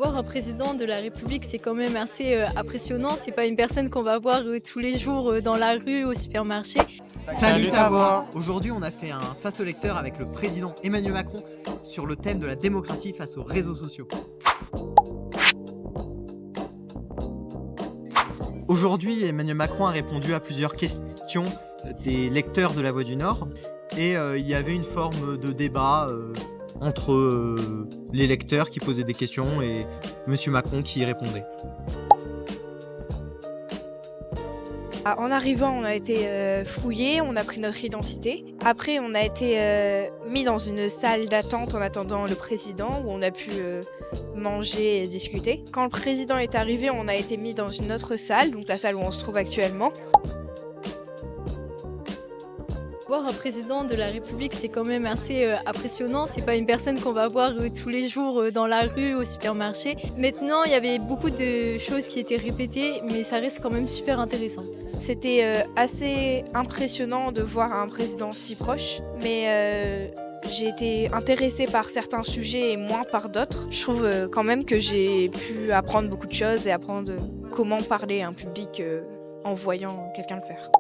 Voir un président de la République, c'est quand même assez, impressionnant. C'est pas une personne qu'on va voir, tous les jours, dans la rue, au supermarché. Salut Tavois! Aujourd'hui, on a fait un face au lecteur avec le président Emmanuel Macron sur le thème de la démocratie face aux réseaux sociaux. Aujourd'hui, Emmanuel Macron a répondu à plusieurs questions des lecteurs de La Voix du Nord et il y avait une forme de débat entre les lecteurs qui posaient des questions et Monsieur Macron qui y répondait. En arrivant, on a été fouillés, on a pris notre identité. Après, on a été mis dans une salle d'attente en attendant le président où on a pu manger et discuter. Quand le président est arrivé, on a été mis dans une autre salle, donc la salle où on se trouve actuellement. Voir un président de la République, c'est quand même assez, impressionnant. C'est pas une personne qu'on va voir, tous les jours, dans la rue, au supermarché. Maintenant, il y avait beaucoup de choses qui étaient répétées, mais ça reste quand même super intéressant. C'était assez impressionnant de voir un président si proche, mais j'ai été intéressée par certains sujets et moins par d'autres. Je trouve quand même que j'ai pu apprendre beaucoup de choses et apprendre comment parler à un public en voyant quelqu'un le faire.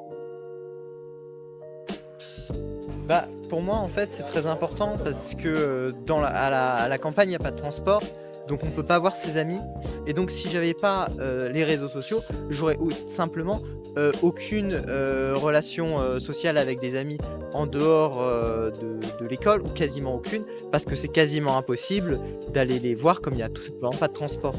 Pour moi, en fait, c'est très important parce que à la campagne, il n'y a pas de transport, donc on ne peut pas voir ses amis. Et donc, si j'avais pas les réseaux sociaux, j'aurais simplement aucune relation sociale avec des amis en dehors de l'école, ou quasiment aucune, parce que c'est quasiment impossible d'aller les voir comme il n'y a tout simplement pas de transport.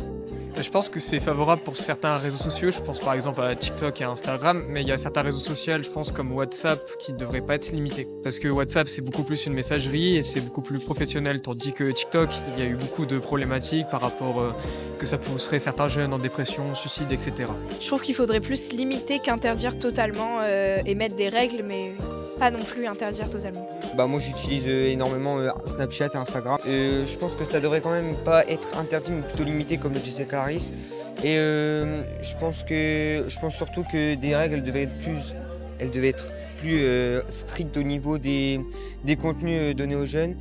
Je pense que c'est favorable pour certains réseaux sociaux, je pense par exemple à TikTok et à Instagram, mais il y a certains réseaux sociaux, je pense comme WhatsApp, qui ne devraient pas être limités. Parce que WhatsApp, c'est beaucoup plus une messagerie et c'est beaucoup plus professionnel, tandis que TikTok, il y a eu beaucoup de problématiques par rapport que ça pousserait certains jeunes en dépression, suicide, etc. Je trouve qu'il faudrait plus limiter qu'interdire totalement et mettre des règles, mais pas non plus interdire totalement. Moi j'utilise énormément Snapchat et Instagram. Je pense que ça devrait quand même pas être interdit mais plutôt limité comme le disait Clarisse. Et je pense surtout que des règles elles devaient être plus strictes au niveau des contenus donnés aux jeunes.